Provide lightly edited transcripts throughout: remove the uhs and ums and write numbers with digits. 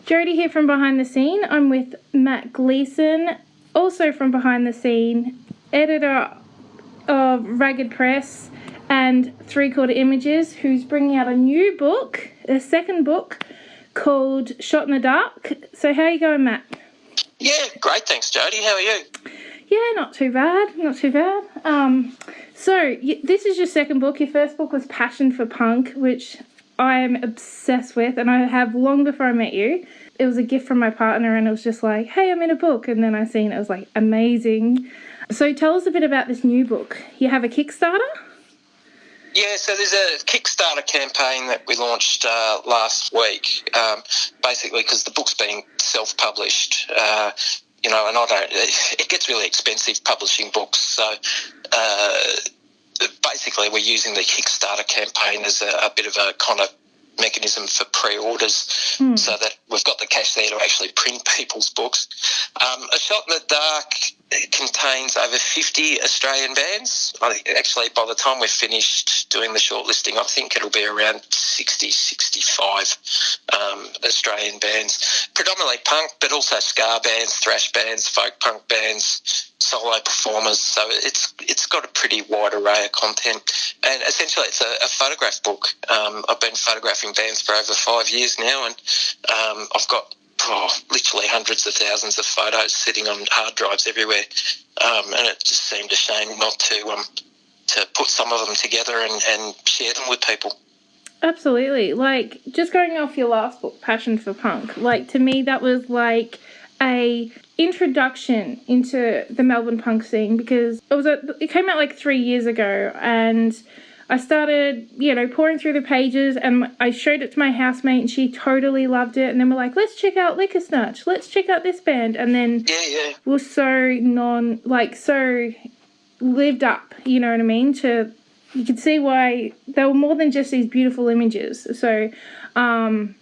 Jodie here from Behind the Scene. I'm with Matt Gleeson, also from Behind the Scene, editor of Ragged Press and Three Quarter Images, who's bringing out a new book, a second book, called Shot in the Dark. So how are you going, Matt? Yeah, great, thanks, Jodie. How are you? Yeah, not too bad, not too bad. So this is your second book. Your first book was Passion for Punk, which I am obsessed with, and I have long before I met you. It was a gift from my partner, and it was just like, hey, I'm in a book. And then I seen it was like amazing. So tell us a bit about this new book. You have a Kickstarter? Yeah, so there's a Kickstarter campaign that we launched last week, basically because the book's being self-published, and it gets really expensive publishing books. So basically we're using the Kickstarter campaign as a bit of a kind of mechanism for pre-orders so that we've got the cash there to actually print people's books. A Shot in the Dark contains over 50 Australian bands. Actually, by the time we're finished doing the shortlisting, I think it'll be around 60, 65 Australian bands. Predominantly punk, but also ska bands, thrash bands, folk punk bands, solo performers. So it's got a pretty wide array of content. And essentially it's a photograph book. I've been photographing bands for over 5 years now, and I've got literally hundreds of thousands of photos sitting on hard drives everywhere, and it just seemed a shame not to put some of them together and share them with people. Absolutely. Like, just going off your last book, Passion for Punk, like, to me that was like a introduction into the Melbourne punk scene, because it came out like 3 years ago, and I started, pouring through the pages, and I showed it to my housemate, and she totally loved it. And then we're like, let's check out Liquor Snatch. Let's check out this band. And then we're so lived up, you know what I mean? You could see why they were more than just these beautiful images. So, and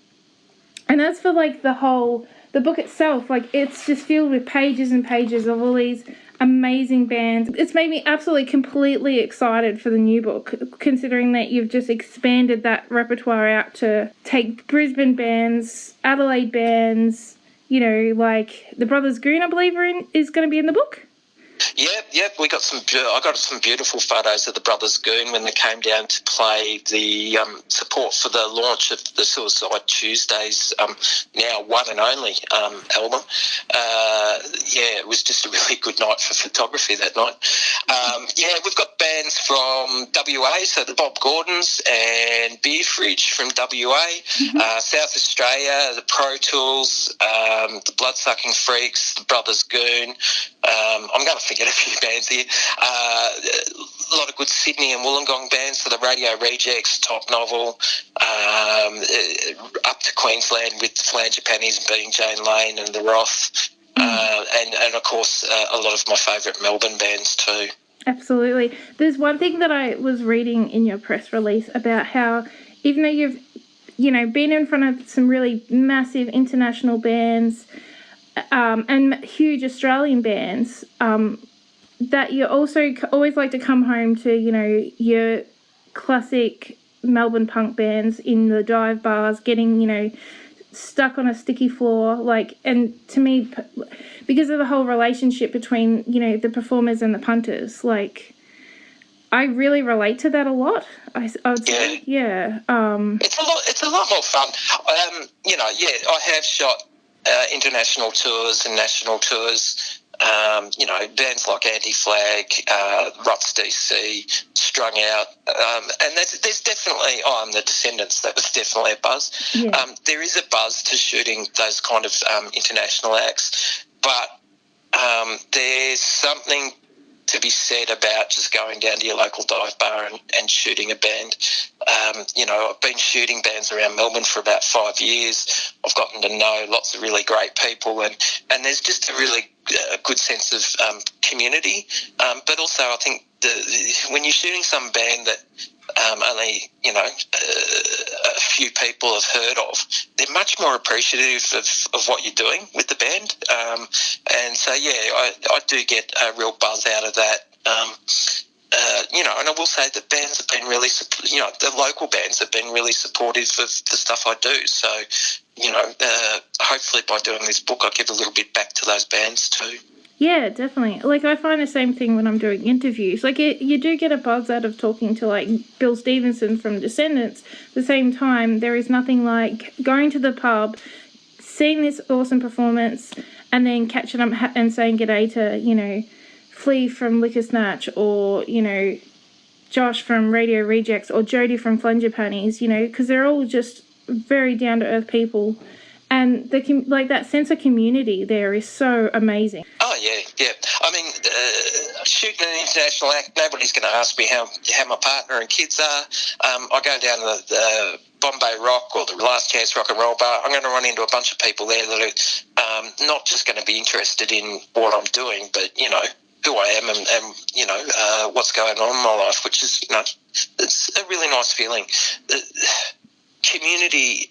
as for like the book itself, like, it's just filled with pages and pages of all these amazing bands. It's made me absolutely completely excited for the new book, considering that you've just expanded that repertoire out to take Brisbane bands, Adelaide bands, like the Brothers Goon, I believe, is going to be in the book. Yep. I got some beautiful photos of the Brothers Goon when they came down to play the support for the launch of the Suicide Tuesdays, now one and only album. It was just a really good night for photography that night. We've got bands from WA, so the Bob Gordons and Beer Fridge from WA, South Australia, the Pro Tools, the Bloodsucking Freaks, the Brothers Goon. I'm going to forget a few bands here. A lot of good Sydney and Wollongong bands for the Radio Rejects, Topnovil, up to Queensland with the Flangipanis being Jane Lane and the Roth, and of course a lot of my favourite Melbourne bands too. Absolutely. There's one thing that I was reading in your press release about how, even though you've been in front of some really massive international bands, and huge Australian bands, that you also always like to come home to, your classic Melbourne punk bands in the dive bars, getting, stuck on a sticky floor, and to me, because of the whole relationship between, the performers and the punters, I really relate to that a lot. I would say, It's a lot more fun. I have shot international tours and national tours, bands like Anti-Flag, Ruts DC, Strung Out, and there's definitely, the Descendants, that was definitely a buzz. Yeah. There is a buzz to shooting those kind of international acts, but there's something to be said about just going down to your local dive bar and shooting a band. I've been shooting bands around Melbourne for about 5 years. I've gotten to know lots of really great people, and there's just a really good sense of community. But also I think when you're shooting some band that only, a few people have heard of, they're much more appreciative of what you're doing with the band. And so, I do get a real buzz out of that. And I will say that bands have been really, the local bands have been really supportive of the stuff I do. So, I hopefully by doing this book, I'll give a little bit back to those bands too. Yeah, definitely. Like, I find the same thing when I'm doing interviews. Like, you do get a buzz out of talking to, like, Bill Stevenson from Descendants. At the same time, there is nothing like going to the pub, seeing this awesome performance, and then catching up and saying g'day to, you know, Flea from Liquor Snatch, or, you know, Josh from Radio Rejects, or Jodie from Flunger Panties, you know, because they're all just very down-to-earth people. And that sense of community there is so amazing. Oh, yeah. I mean, shooting an international act, nobody's going to ask me how my partner and kids are. I go down to the Bombay Rock or the Last Chance Rock and Roll Bar. I'm going to run into a bunch of people there that are not just going to be interested in what I'm doing, but, you know, who I am and you know, what's going on in my life, which is, you know, it's a really nice feeling. Community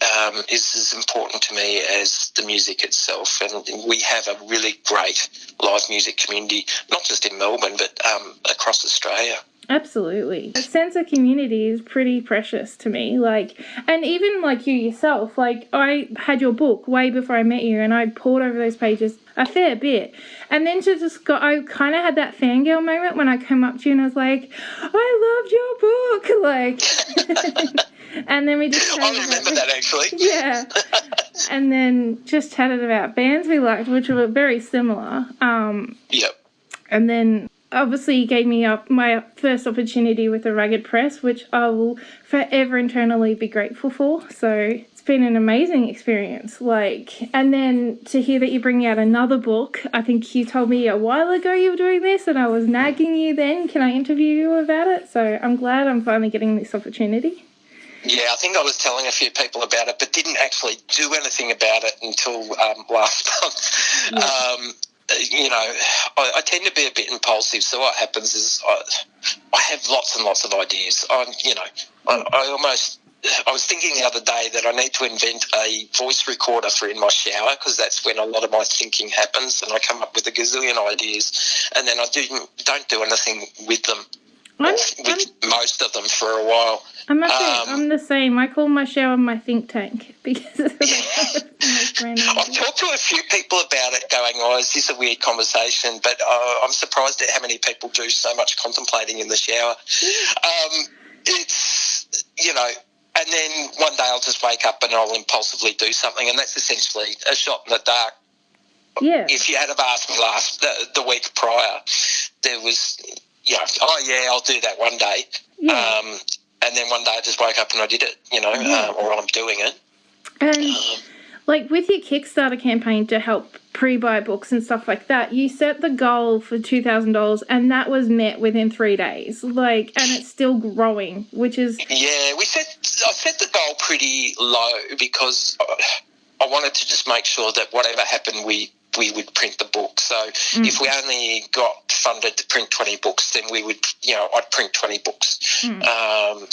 is as important to me as the music itself, and we have a really great live music community, not just in Melbourne, but across Australia. Absolutely. A sense of community is pretty precious to me. Like, and even like you yourself, like I had your book way before I met you, and I pored over those pages a fair bit. And then I kind of had that fangirl moment when I came up to you and I was like, I loved your book. Like, and then we just I remember that actually. Yeah. And then just chatted about bands we liked, which were very similar. Yep. And then obviously you gave me my first opportunity with the Rugged Press, which I will forever internally be grateful for. So it's been an amazing experience. Like, and then to hear that you're bringing out another book, I think you told me a while ago you were doing this, and I was nagging you then. Can I interview you about it? So I'm glad I'm finally getting this opportunity. Yeah, I think I was telling a few people about it, but didn't actually do anything about it until last month. Yeah. You know, I tend to be a bit impulsive, so what happens is I have lots and lots of ideas. I was thinking the other day that I need to invent a voice recorder for in my shower, because that's when a lot of my thinking happens, and I come up with a gazillion ideas, and then I don't do anything with them. With most of them for a while. I'm the same. I call my shower my think tank because of I've talked to a few people about it going, is this a weird conversation? But I'm surprised at how many people do so much contemplating in the shower. It's, you know, and then one day I'll just wake up and I'll impulsively do something, and that's essentially a shot in the dark. Yeah. If you had have asked me the week prior, there was... Yeah, I'll do that one day. Yeah. And then one day I just woke up and I did it, you know, or I'm doing it. And, like, with your Kickstarter campaign to help pre-buy books and stuff like that, you set the goal for $2,000 and that was met within 3 days. Like, and it's still growing, which is... Yeah, I set the goal pretty low because I wanted to just make sure that whatever happened, we would print the book. So if we only got funded to print 20 books, then we would, you know, I'd print 20 books. At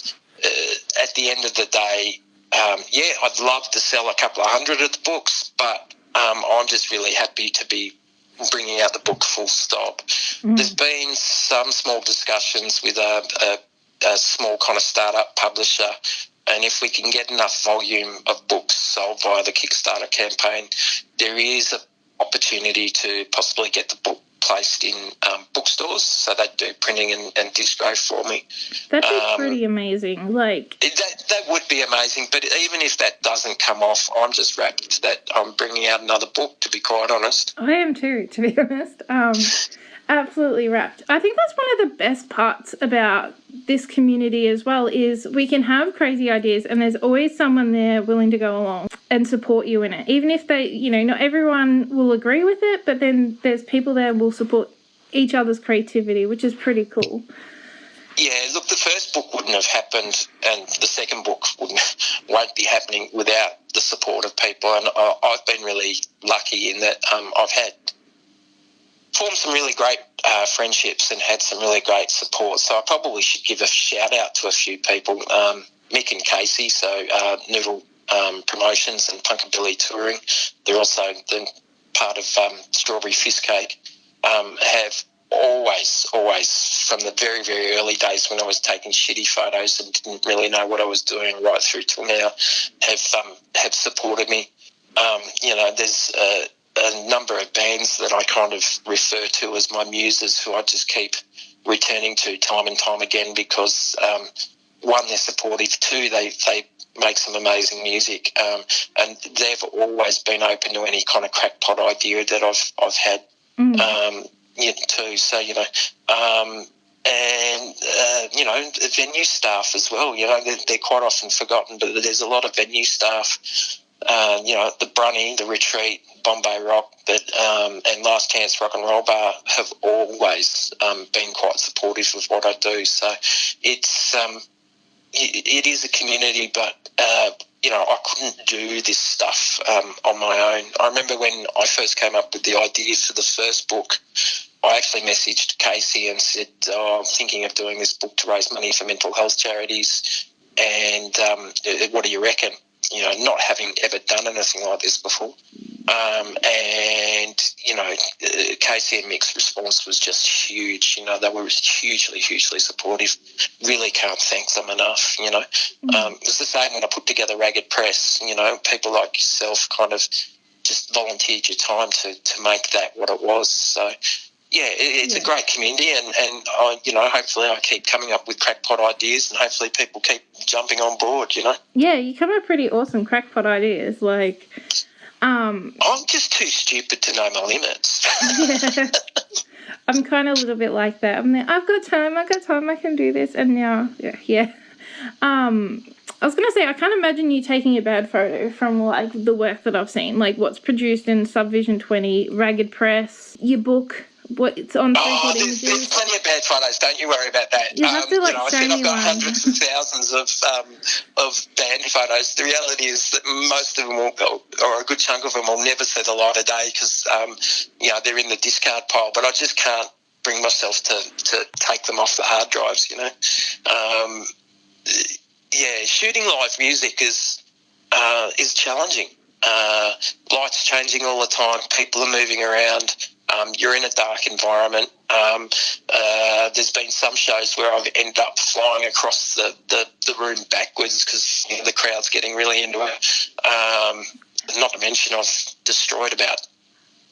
the end of the day, I'd love to sell a couple of hundred of the books, but I'm just really happy to be bringing out the book full stop. There's been some small discussions with a small kind of startup publisher, and if we can get enough volume of books sold via the Kickstarter campaign, there is a opportunity to possibly get the book placed in bookstores, so they do printing and distro for me. That'd be pretty amazing. Like that would be amazing, but even if that doesn't come off, I'm just rapt that I'm bringing out another book, to be quite honest. I am too, to be honest. Absolutely rapt. I think that's one of the best parts about this community as well, is we can have crazy ideas and there's always someone there willing to go along and support you in it. Even if they, you know, not everyone will agree with it, but then there's people there who will support each other's creativity, which is pretty cool. Yeah, look, the first book wouldn't have happened and the second book won't be happening without the support of people, and I've been really lucky in that I've had formed some really great friendships and had some really great support. So I probably should give a shout out to a few people. Mick and Casey, so Noodle Promotions and Punkabilly Touring. They're also part of Strawberry Fizz Cake. Have always, from the very, very early days when I was taking shitty photos and didn't really know what I was doing right through till now, have supported me. there's a number of bands that I kind of refer to as my muses, who I just keep returning to time and time again because, one, they're supportive, two, they make some amazing music, and they've always been open to any kind of crackpot idea that I've had too. So, venue staff as well. They're quite often forgotten, but there's a lot of venue staff. The Brunny, the Retreat, Bombay Rock, and Last Chance Rock and Roll Bar have always been quite supportive of what I do. So it's it is a community, but I couldn't do this stuff on my own. I remember when I first came up with the idea for the first book, I actually messaged Casey and said, I'm thinking of doing this book to raise money for mental health charities, and what do you reckon? Not having ever done anything like this before. Casey and Mick's response was just huge. They were hugely, hugely supportive. Really can't thank them enough, It was the same when I put together Ragged Press. People like yourself kind of just volunteered your time to make that what it was. So, it's a great community, and hopefully I keep coming up with crackpot ideas, and hopefully people keep jumping on board, Yeah, you come up with pretty awesome crackpot ideas, like... I'm just too stupid to know my limits. Yeah. I'm kind of a little bit like that. I'm like, I've got time, I can do this, and now, yeah. I was going to say, I can't imagine you taking a bad photo from, like, the work that I've seen, like what's produced in Subvision 20, Ragged Press, your book... What's on there's plenty of bad photos. Don't you worry about that. You have to, I said I've got hundreds of thousands of band photos. The reality is that most of them or a good chunk of them will never see the light of day because, they're in the discard pile. But I just can't bring myself to take them off the hard drives, shooting live music is challenging. Lights changing all the time. People are moving around. You're in a dark environment. There's been some shows where I've ended up flying across the room backwards because the crowd's getting really into it. Not to mention I've destroyed about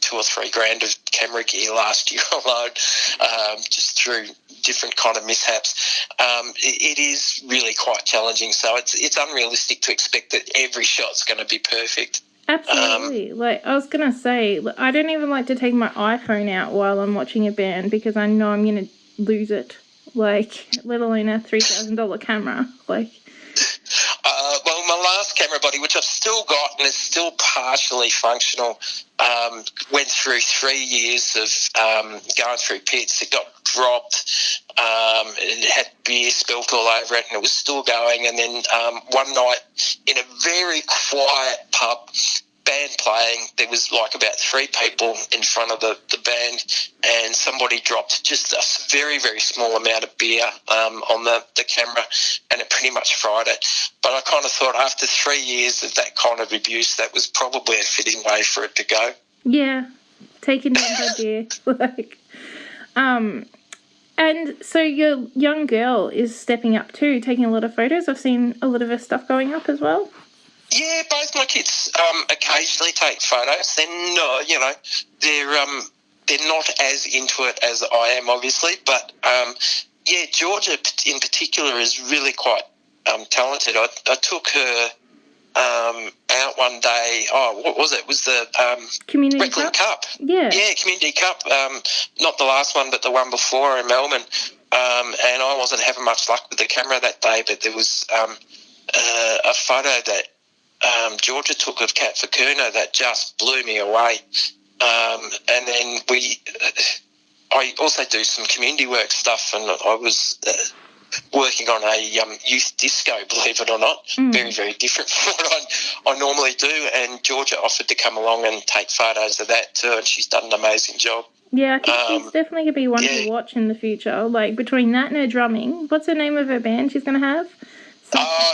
$2,000 or $3,000 of camera gear last year alone, just through different kind of mishaps. It is really quite challenging. So it's unrealistic to expect that every shot's going to be perfect. Absolutely. I was going to say, I don't even like to take my iPhone out while I'm watching a band because I know I'm going to lose it, let alone a $3,000 camera. Well, my last camera body, which I've still got and is still partially functional, went through 3 years of going through pits. It got dropped. It had beer spilt all over it, and it was still going. And then one night in a very quiet pub, band playing, there was about 3 people in front of the band, and somebody dropped just a very, very small amount of beer on the camera, and it pretty much fried it. But I kind of thought after 3 years of that kind of abuse, that was probably a fitting way for it to go. Yeah, taking down that beer. And so your young girl is stepping up too, taking a lot of photos. I've seen a lot of her stuff going up as well. Yeah, both my kids occasionally take photos. They're not, they're not as into it as I am, obviously. But Georgia in particular is really quite talented. I took her out one day. Oh, what was it? It was the Community Cup. Yeah, Community Cup. Not the last one, but the one before in Melbourne. And I wasn't having much luck with the camera that day, but there was a photo that Georgia took of Kat Fakuna that just blew me away. And then I also do some community work stuff, and I was working on a youth disco, believe it or not. Very, very different from what I normally do. And Georgia offered to come along and take photos of that too, and she's done an amazing job. Yeah, I think she's definitely going to be one to watch in the future. Between that and her drumming, what's the name of her band she's going to have?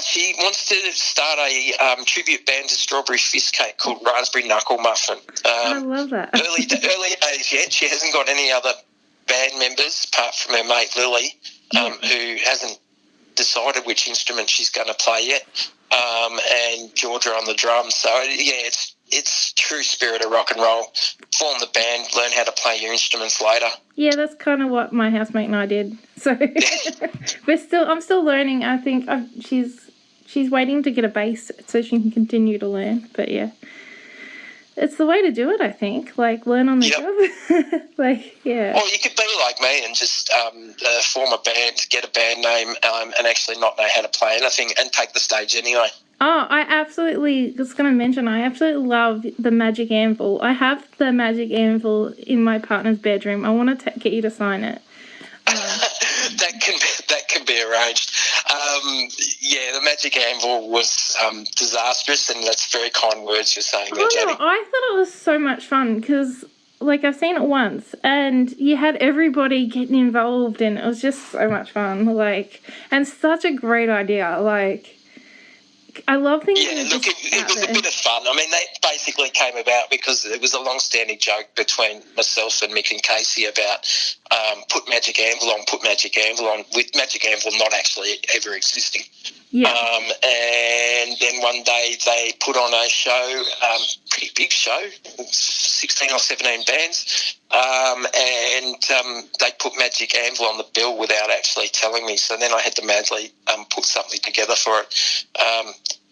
She wants to start a tribute band to Strawberry Fistcake called Raspberry Knuckle Muffin. I love that. early days yet. She hasn't got any other band members apart from her mate Lily, who hasn't decided which instrument she's going to play yet, and Georgia on the drums. So, yeah, it's true spirit of rock and roll. Form the band, learn how to play your instruments later. Yeah, that's kind of what my housemate and I did. So I'm still learning. I think she's waiting to get a bass so she can continue to learn. But yeah, it's the way to do it, I think. Like, learn on the job. Like, yeah. Or you could be like me and just form a band, get a band name, and actually not know how to play anything and take the stage anyway. Oh, I absolutely was going to mention, I absolutely love the Magic Anvil. I have the Magic Anvil in my partner's bedroom. I want to get you to sign it. That can be arranged. Yeah, the Magic Anvil was disastrous, and that's very kind words you're saying there, Jodie. No, I thought it was so much fun because, like, I've seen it once, and you had everybody getting involved, and it was just so much fun. Like, and such a great idea. Like, I love things. Yeah, look, it was a bit of fun. I mean, that basically came about because it was a long-standing joke between myself and Mick and Casey about put Magic Anvil on, with Magic Anvil not actually ever existing. Yeah. And then one day they put on a show, pretty big show, 16 or 17 bands, and they put Magic Anvil on the bill without actually telling me. So then I had to madly put something together for it.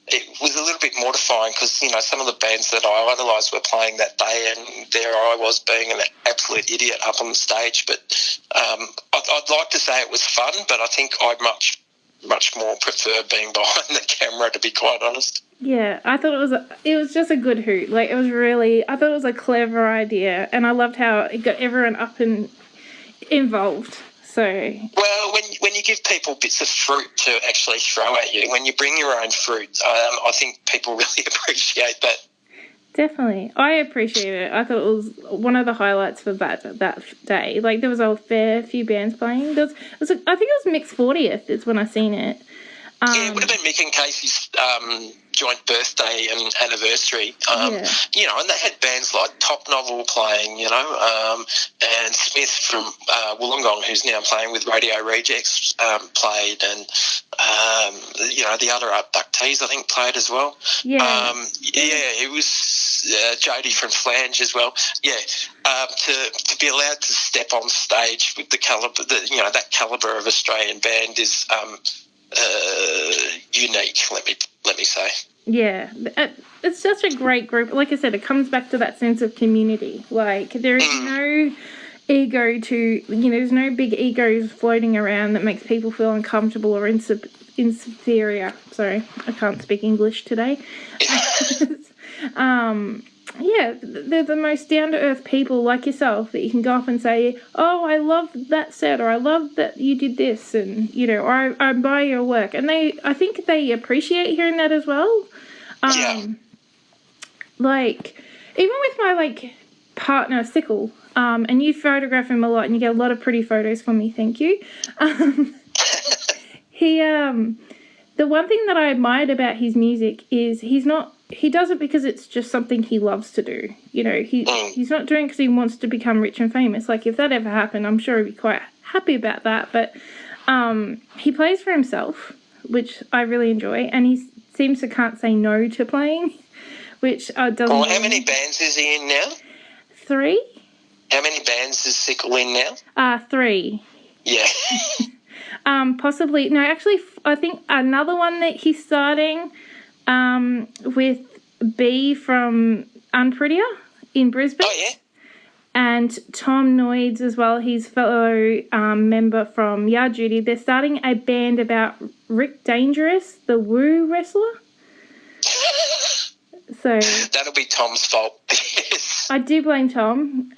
It was a little bit mortifying because, you know, some of the bands that I idolised were playing that day, and there I was being an absolute idiot up on the stage. But I'd like to say it was fun, but I think I'd much more prefer being behind the camera, to be quite honest. Yeah, I thought it was just a good hoot. Like, I thought it was a clever idea, and I loved how it got everyone up and involved. So, well, when you give people bits of fruit to actually throw at you, when you bring your own fruit, I think people really appreciate that. Definitely. I appreciate it. I thought it was one of the highlights for that day. Like, there was a fair few bands playing. I think it was Mick's 40th is when I seen it. Yeah, it would have been Mick and Casey's joint birthday and anniversary. You know, and they had bands like Topnovil playing, you know, and Smith from Wollongong, who's now playing with Radio Rejects, played, and, you know, the other abductees, I think, played as well. Yeah. It was Jodie from Flange as well. Yeah, to be allowed to step on stage with the calibre, that calibre of Australian band is unique, let me say. Yeah, it's such a great group. Like I said, it comes back to that sense of community. Like, there is no ego to, there's no big egos floating around that makes people feel uncomfortable or inferior. Sorry, I can't speak English today. Yeah, they're the most down-to-earth people like yourself that you can go up and say, oh, I love that set, or I love that you did this, and, or I buy your work. And I think they appreciate hearing that as well. Like, even with my, partner, Sickle, and you photograph him a lot, and you get a lot of pretty photos for me, thank you. The one thing that I admired about his music is he does it because it's just something he loves to do. He's not doing it because he wants to become rich and famous. Like, if that ever happened, I'm sure he'd be quite happy about that. But he plays for himself, which I really enjoy, and he seems to can't say no to playing, which doesn't... Well, how many bands is he in now? 3. How many bands is Sickle in now? 3. Yeah. Possibly... No, actually, I think another one that he's starting... with B from Unprettier in Brisbane. Oh, yeah. And Tom Noids as well, his fellow member from Yard Duty. They're starting a band about Rick Dangerous, the Woo wrestler. So that'll be Tom's fault. I do blame Tom.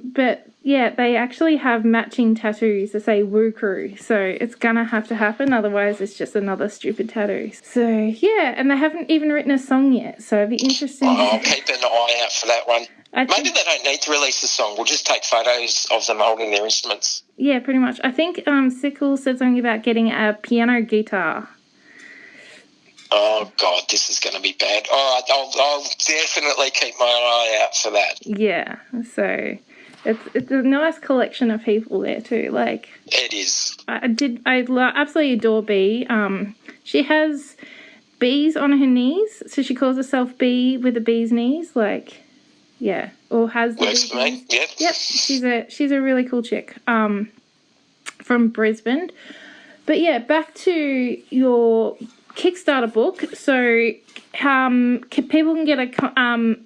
But yeah, they actually have matching tattoos that say Woo Crew. So it's gonna have to happen, otherwise it's just another stupid tattoo. So yeah, and they haven't even written a song yet. So it'd be interesting. I'll keep an eye out for that one. Maybe they don't need to release a song. We'll just take photos of them holding their instruments. Yeah, pretty much. I think Sickle said something about getting a piano guitar. Oh, God, this is going to be bad. All right, I'll definitely keep my eye out for that. Yeah, so it's a nice collection of people there too. Like, it is. I absolutely adore Bea. She has bees on her knees, so she calls herself Bee with the bee's knees, like, yeah, or has the works for me. Yep. Yep, she's a really cool chick. From Brisbane. But yeah, back to your Kickstarter book. So, people can get a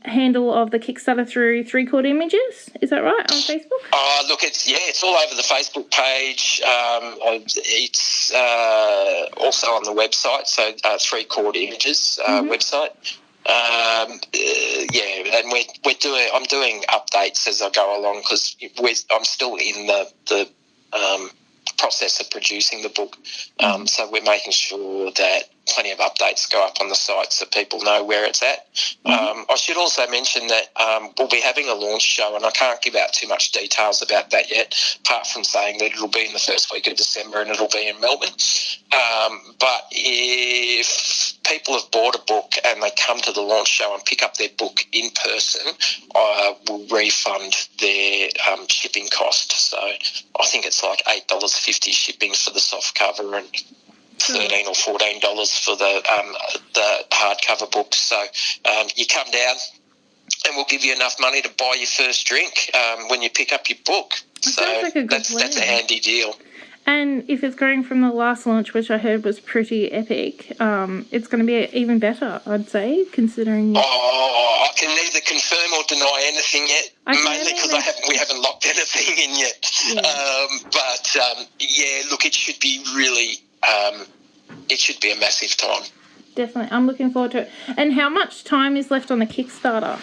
handle of the Kickstarter through 3 Chord Images. Is that right, on Facebook? Oh, look, it's all over the Facebook page. It's also on the website. So 3 Chord Images website. And I'm doing updates as I go along because I'm still in the process of producing the book. So we're making sure that plenty of updates go up on the site so people know where it's at. I should also mention that we'll be having a launch show, and I can't give out too much details about that yet, apart from saying that it'll be in the first week of December and it'll be in Melbourne. But if people have bought a book and they come to the launch show and pick up their book in person, I will refund their shipping cost. So I think it's like $8.50 shipping for the soft cover and $13 or $14 for the hardcover book. So you come down and we'll give you enough money to buy your first drink when you pick up your book. That's a handy deal. And if it's going from the last launch, which I heard was pretty epic, it's going to be even better, I'd say, considering... I can neither confirm or deny anything yet, mainly because we haven't locked anything in yet. Yeah. Look, it should be really... it should be a massive time. Definitely. I'm looking forward to it. And how much time is left on the Kickstarter?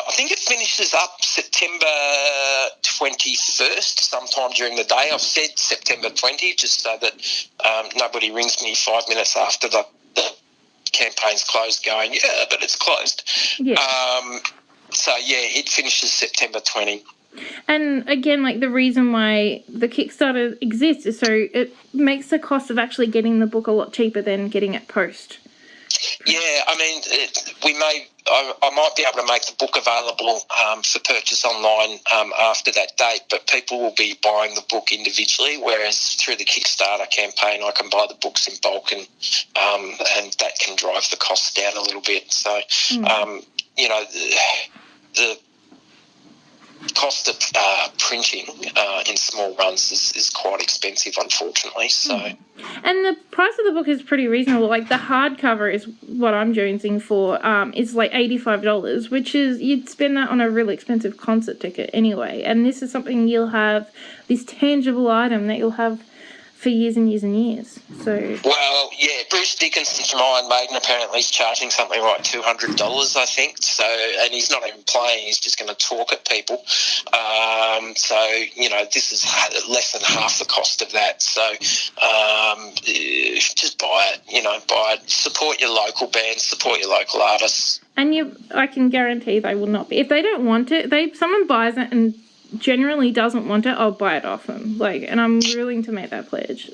I think it finishes up September 21st, sometime during the day. I've said September 20, just so that nobody rings me 5 minutes after the campaign's closed going, yeah, but it's closed. Yeah. It finishes September 20. And again, like, the reason why the Kickstarter exists is so it makes the cost of actually getting the book a lot cheaper than getting it post. Yeah, I mean, I might be able to make the book available for purchase online after that date, but people will be buying the book individually, whereas through the Kickstarter campaign I can buy the books in bulk and that can drive the costs down a little bit. So, the cost of printing in small runs is quite expensive, unfortunately. So, and the price of the book is pretty reasonable. Like, the hardcover is what I'm jonesing for. Is like $85, which is, you'd spend that on a really expensive concert ticket anyway. And this is something you'll have, this tangible item that you'll have for years and years and years. So, well, yeah, Bruce Dickinson from Iron Maiden apparently is charging something like $200, I think. So, and he's not even playing; he's just going to talk at people. This is less than half the cost of that. So, just buy it. Buy it. Support your local bands. Support your local artists. And I can guarantee they will not be. If they don't want it, someone buys it and generally doesn't want it, I'll buy it off them. And I'm willing to make that pledge,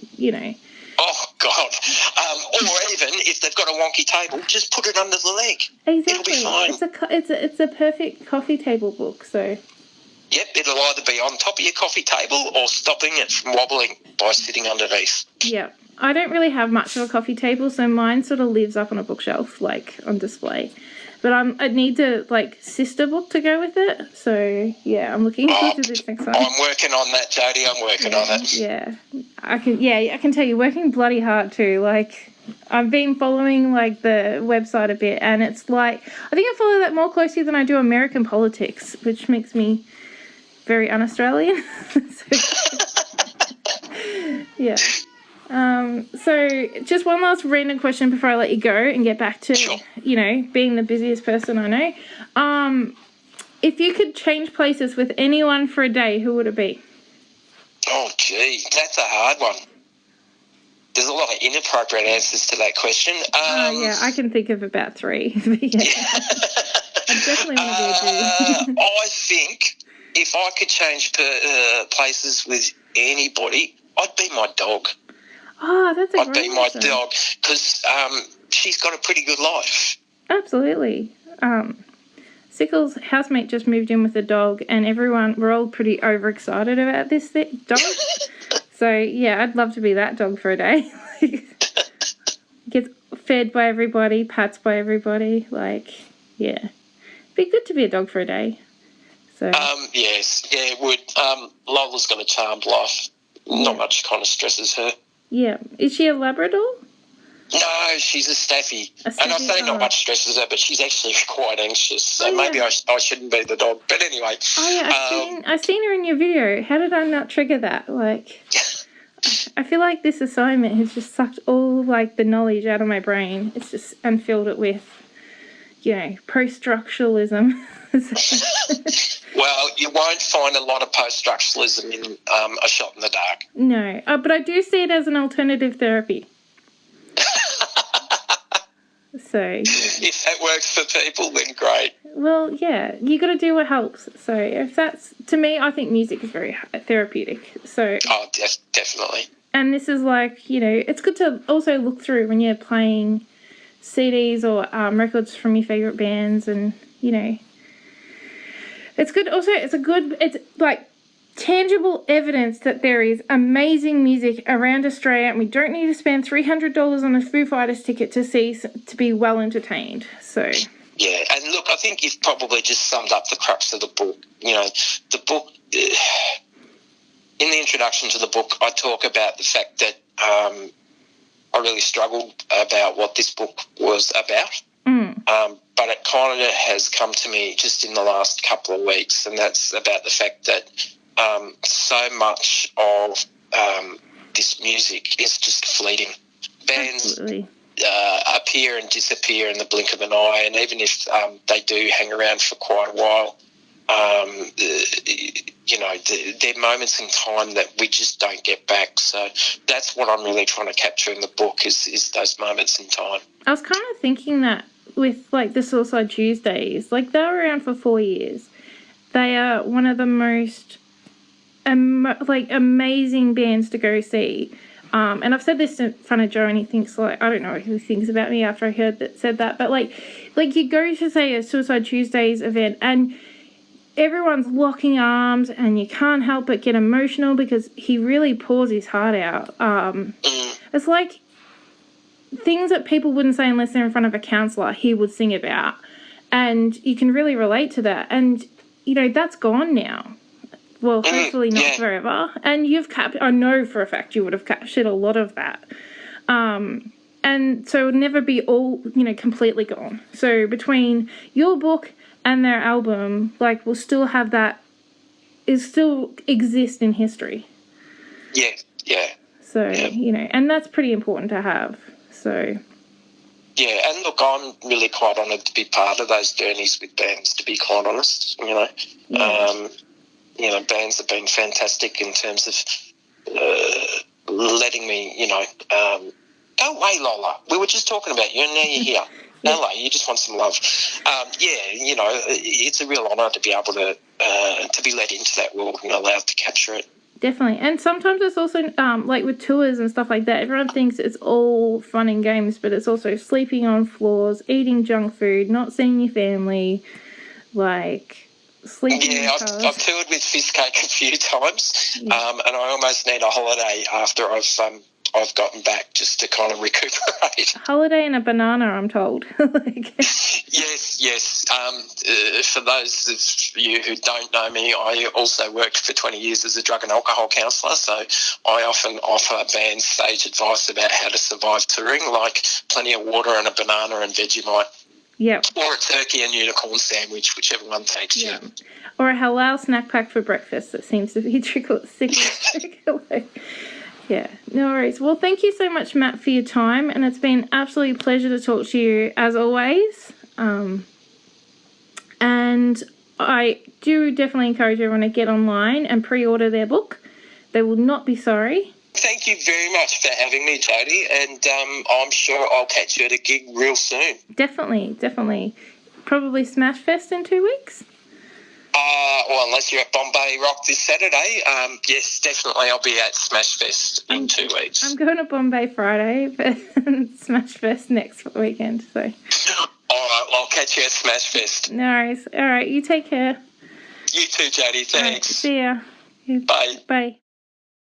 Oh, God. Or even, if they've got a wonky table, just put it under the leg. Exactly. It'll be fine. It's a perfect coffee table book, so... Yep, it'll either be on top of your coffee table or stopping it from wobbling by sitting underneath. Yeah. I don't really have much of a coffee table, so mine sort of lives up on a bookshelf, on display. But I need a sister book to go with it. So yeah, I'm looking forward to this next one. I'm working on that, Jodie. I'm working on it. Yeah, I can tell you're working bloody hard too. I've been following the website a bit, and it's I think I follow that more closely than I do American politics, which makes me very un-Australian. Yeah. So just one last random question before I let you go and get back to, sure, being the busiest person I know. If you could change places with anyone for a day, who would it be? Oh, gee, that's a hard one. There's a lot of inappropriate answers to that question. Yeah, I can think of about 3. Yeah. I definitely want to be a dude. I think if I could change places with anybody, I'd be my dog. Oh, that's a great I'd be my dog because she's got a pretty good life. Absolutely. Sickles' housemate just moved in with a dog, and we're all pretty overexcited about this dog. So, yeah, I'd love to be that dog for a day. Gets fed by everybody, pats by everybody. Like, yeah. Be good to be a dog for a day. So. Yes, yeah, it would. Lola's got a charmed life. Not much kind of stresses her. Yeah. Is she a Labrador? No, she's a Staffy. And I say not much stresses her, but she's actually quite anxious. So maybe I shouldn't be the dog. But anyway. Oh, yeah, I've seen her in your video. How did I not trigger that? Like, I feel like this assignment has just sucked all, like, the knowledge out of my brain. It's just, and filled it with, you know, post-structuralism. Well, you won't find a lot of post-structuralism in A Shot in the Dark. No, but I do see it as an alternative therapy. So, if that works for people, then great. Well, yeah, you got to do what helps. So if that's, to me, I think music is very therapeutic. So definitely. And this is like, you know, it's good to also look through when you're playing CDs or records from your favourite bands, and, you know, it's good. Also, it's like tangible evidence that there is amazing music around Australia, and we don't need to spend $300 on a Foo Fighters ticket to be well entertained. So yeah, and look, I think you've probably just summed up the crux of the book. You know, the book, in the introduction to the book, I talk about the fact that I really struggled about what this book was about. But it kind of has come to me just in the last couple of weeks, and that's about the fact that so much of this music is just fleeting. Bands appear and disappear in the blink of an eye, and even if they do hang around for quite a while, you know, there are moments in time that we just don't get back. So that's what I'm really trying to capture in the book is those moments in time. I was kind of thinking that with, like, the Suicide Tuesdays, like, they were around for 4 years. They are one of the most amazing bands to go see. And I've said this in front of Joe, and he thinks, like, I don't know what he thinks about me after I said that, but like you go to, say, a Suicide Tuesdays event, and everyone's locking arms, and you can't help but get emotional because he really pours his heart out. It's like things that people wouldn't say unless they're in front of a counsellor, he would sing about. And you can really relate to that. And, you know, that's gone now. Well, hopefully not forever. And I know for a fact you would have captured a lot of that. And so it would never be all, you know, completely gone. So between your book and their album, like, we'll still have that, it still exist in history. Yeah. So, you know, and that's pretty important to have. So. Yeah, and look, I'm really quite honoured to be part of those journeys with bands, to be quite honest, you know. Yeah. You know, bands have been fantastic in terms of letting me, you know, go away, Lola. We were just talking about you, and now you're here. Hello, you just want some love. Yeah, you know, it's a real honour to be able to be let into that world and allowed to capture it. Definitely. And sometimes it's also, like with tours and stuff like that, everyone thinks it's all fun and games, but it's also sleeping on floors, eating junk food, not seeing your family, like, sleeping in cars. I've toured with Fistcake a few times, and I almost need a holiday after I've gotten back just to kind of recuperate. A holiday and a banana, I'm told. Yes. For those of you who don't know me, I also worked for 20 years as a drug and alcohol counsellor, so I often offer bands sage advice about how to survive touring, like plenty of water and a banana and Vegemite. Yep. Or a turkey and unicorn sandwich, whichever one takes you. Or a halal snack pack for breakfast that seems to be trickle. Yeah, no worries. Well, thank you so much, Matt, for your time, and it's been absolutely a pleasure to talk to you as always. And I do definitely encourage everyone to get online and pre-order their book. They will not be sorry. Thank you very much for having me, Jodie, and I'm sure I'll catch you at a gig real soon. Definitely. Probably Smashfest in 2 weeks? Well, unless you're at Bombay Rock this Saturday, yes, definitely I'll be at Smashfest in 2 weeks. I'm going to Bombay Friday, but Smashfest next weekend, so. All right, well, I'll catch you at Smashfest. No worries. All right, you take care. You too, Jodie. Thanks. Right, see ya. Bye. Bye.